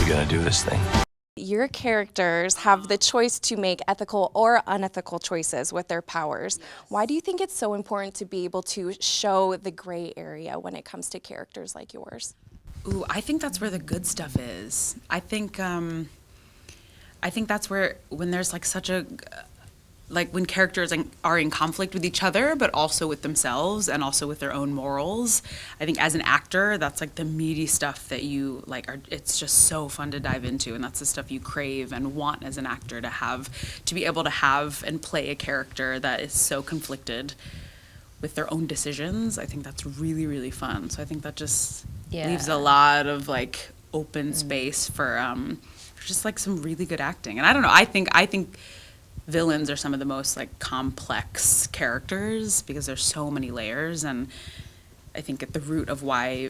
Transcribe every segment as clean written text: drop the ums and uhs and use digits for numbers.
gonna do this thing. Your characters have the choice to make ethical or unethical choices with their powers. Why do you think it's so important to be able to show the gray area when it comes to characters like yours? Ooh, I think that's where the good stuff is. I think that's where, when there's like such a, like when characters are in conflict with each other, but also with themselves and also with their own morals. I think as an actor, that's like the meaty stuff that you like it's just so fun to dive into, and that's the stuff you crave and want as an actor to be able to have and play a character that is so conflicted with their own decisions. I think that's really, really fun. So I think that just leaves a lot of like open space for just like some really good acting. And I don't know, I think villains are some of the most like complex characters because there's so many layers, and I think at the root of why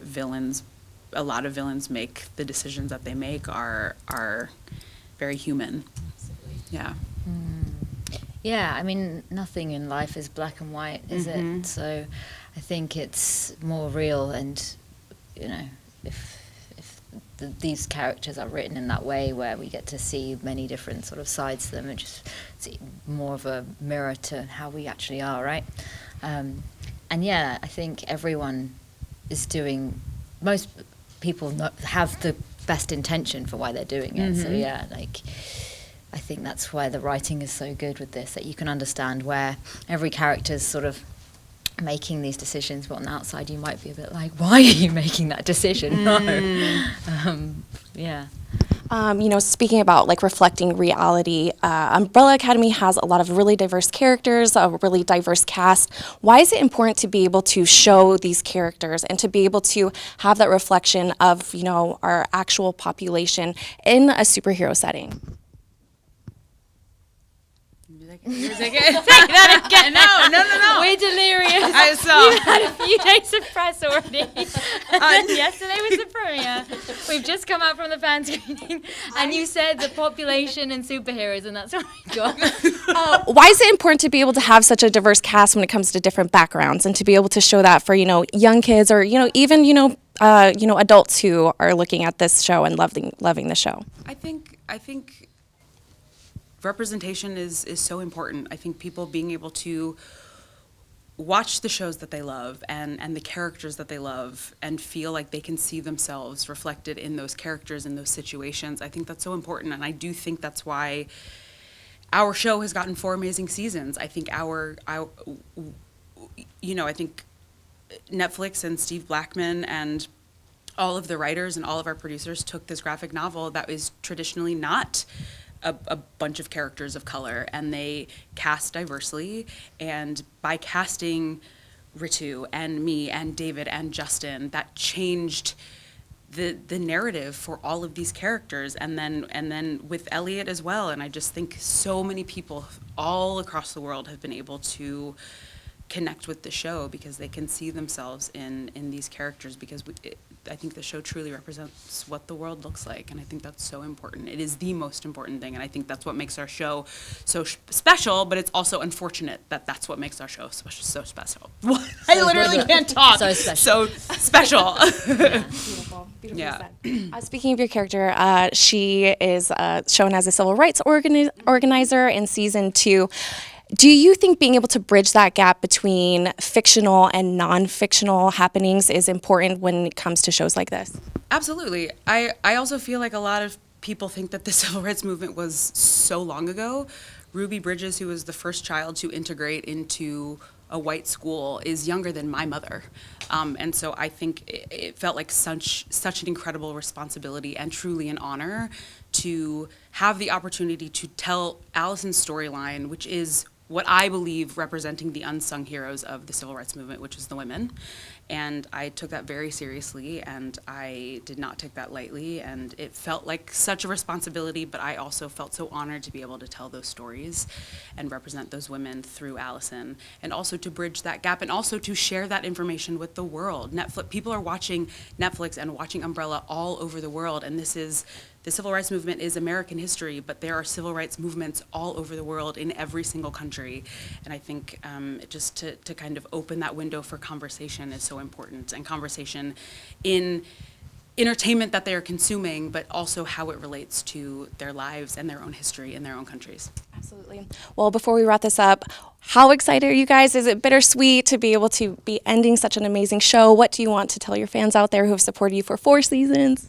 a lot of villains make the decisions that they make are very human. Yeah. Yeah, I mean, nothing in life is black and white, is it? So I think it's more real, and you know, if these characters are written in that way where we get to see many different sort of sides to them and just see more of a mirror to how we actually are, right? And yeah, I think everyone is most people have the best intention for why they're doing it. So yeah, like I think that's why the writing is so good with this, that you can understand where every character's sort of making these decisions, but on the outside you might be a bit like, why are you making that decision? No. Yeah. Speaking about like reflecting reality, Umbrella Academy has a lot of really diverse characters, a really diverse cast. Why is it important to be able to show these characters and to be able to have that reflection of, our actual population in a superhero setting? Say that again. No. We're delirious. I saw. You had a few days of press already. And yesterday was the premiere. We've just come out from the fan screening, and you said the population and superheroes, and that's what we got. Why is it important to be able to have such a diverse cast when it comes to different backgrounds, and to be able to show that for, young kids or, even, adults who are looking at this show and loving the show? I think representation is so important. I think people being able to watch the shows that they love and the characters that they love and feel like they can see themselves reflected in those characters, in those situations, I think that's so important. And I do think that's why our show has gotten 4 amazing seasons. I think I think Netflix and Steve Blackman and all of the writers and all of our producers took this graphic novel that is traditionally not a bunch of characters of color, and they cast diversely. And by casting Ritu and me and David and Justin, that changed the narrative for all of these characters, and then with Elliot as well. And I just think so many people all across the world have been able to connect with the show because they can see themselves in these characters, because I think the show truly represents what the world looks like, and I think that's so important. It is the most important thing, and I think that's what makes our show so special, but it's also unfortunate that that's what makes our show so special. I literally can't talk. So special. So special. Yeah. Beautiful Yeah. said. Speaking of your character, she is shown as a civil rights organizer in season 2. Do you think being able to bridge that gap between fictional and non-fictional happenings is important when it comes to shows like this? Absolutely. I also feel like a lot of people think that the civil rights movement was so long ago. Ruby Bridges, who was the first child to integrate into a white school, is younger than my mother. And so I think it felt like such an incredible responsibility and truly an honor to have the opportunity to tell Allison's storyline, which is what I believe representing the unsung heroes of the civil rights movement, which is the women. And I took that very seriously, and I did not take that lightly, and it felt like such a responsibility, but I also felt so honored to be able to tell those stories and represent those women through Allison, and also to bridge that gap, and also to share that information with the world. People are watching Netflix and watching Umbrella all over the world, and the civil rights movement is American history, but there are civil rights movements all over the world in every single country. And I think just to kind of open that window for conversation is so important, and conversation in entertainment that they are consuming, but also how it relates to their lives and their own history in their own countries. Absolutely. Well, before we wrap this up, how excited are you guys? Is it bittersweet to be able to be ending such an amazing show? What do you want to tell your fans out there who have supported you for 4 seasons?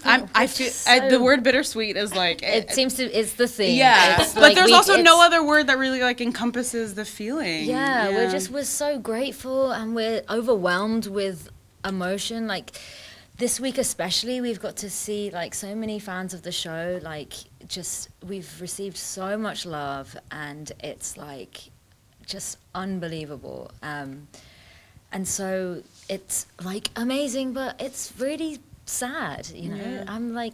I feel the word bittersweet is like It seems to it's the theme. yeah, It's but like there's we- also no it's- other word that really like encompasses the feeling. Yeah, we're so grateful and we're overwhelmed with emotion. Like this week especially, we've got to see like so many fans of the show. Like just we've received so much love, and it's like just unbelievable. And so it's like amazing, but it's really sad, you know. Yeah.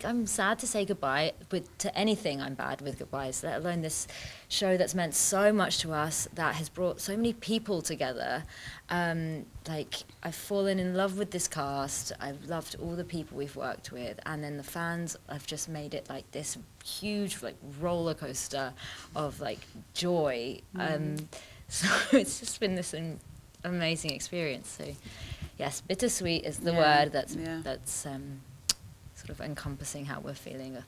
I'm sad to say goodbye to anything. I'm bad with goodbyes, let alone this show that's meant so much to us, that has brought so many people together. Like I've fallen in love with this cast. I've loved all the people we've worked with, and then the fans have just made it like this huge like roller coaster of like joy. So it's just been this amazing experience. So yes, bittersweet is the word that's sort of encompassing how we're feeling.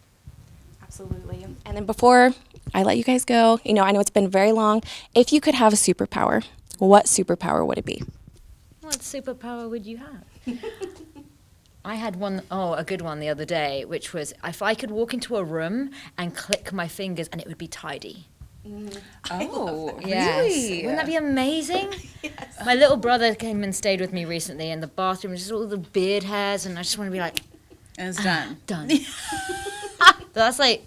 Absolutely. And then before I let you guys go, I know it's been very long. If you could have a superpower, what superpower would it be? What superpower would you have? I had a good one the other day, which was if I could walk into a room and click my fingers and it would be tidy. Oh, Yes. really? Wouldn't that be amazing? Yes. My little brother came and stayed with me recently in the bathroom, just all the beard hairs, and I just want to be like, And it's done. done. That's like,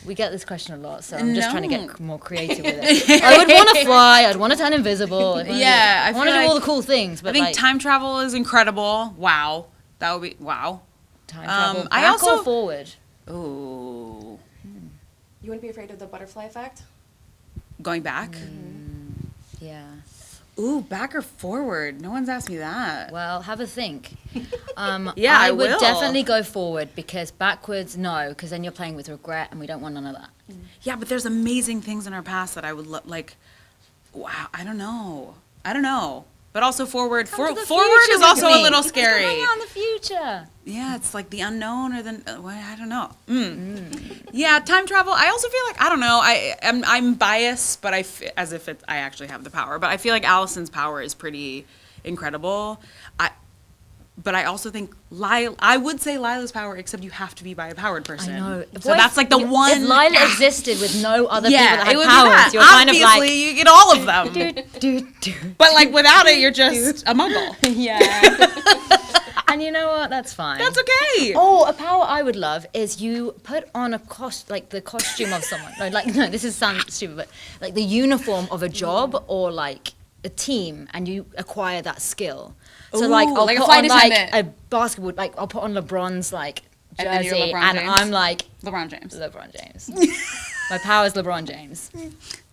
we get this question a lot, so I'm just trying to get more creative with it. I would want to fly, I'd want to turn invisible. I want to do all the cool things, but I think like, time travel is incredible. Wow. That would be wow. time travel, I back also- or forward? Ooh. You wouldn't be afraid of the butterfly effect? Going back? Yeah. Ooh, back or forward? No one's asked me that. Well, have a think. Yeah, I would will. definitely go forward, because backwards, no, because then you're playing with regret, and we don't want none of that. Yeah, but there's amazing things in our past that I would like. Wow, I don't know. But also forward. Come to the Forward future is with also me. a little Let's go scary. hang out in the future. Yeah, it's like the unknown or the I don't know. Yeah, time travel. I also feel like I don't know. I'm biased, but as if I actually have the power. But I feel like Allison's power is pretty incredible. But I also think I would say Lila's power, except you have to be by a powered person. I know. So that's like the one. If Lila existed with no other people Yeah, that it had would powers, be that. you're kind of Obviously, like, you get all of them. But like without it, you're just a muggle. yeah. And you know what? That's fine. That's okay. Oh, a power I would love is you put on the costume of someone. No, this sounds stupid, but like the uniform of a job or like a team, and you acquire that skill. So like Ooh, I'll like a put flight on like attendant. a basketball, like I'll put on LeBron's like And then you're jersey, LeBron and James. I'm like LeBron James. LeBron James. My power is LeBron James.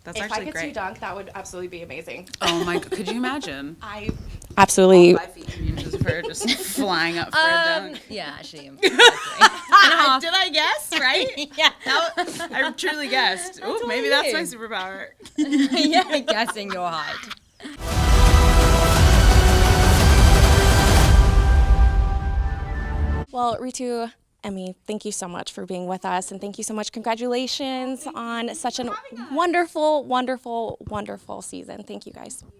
That's If I actually could see great. dunk, that would absolutely be amazing. Oh my! Could you imagine? I absolutely. 5 feet inches of her just flying up for a dunk. Yeah, actually. Did I guess right? Yeah. I truly guessed. Ooh, all maybe that's you. my superpower. Yeah, guessing your height. Well, Ritu, Emmy, thank you so much for being with us, and thank you so much. Congratulations on such a wonderful, wonderful, wonderful season. Thank you, guys.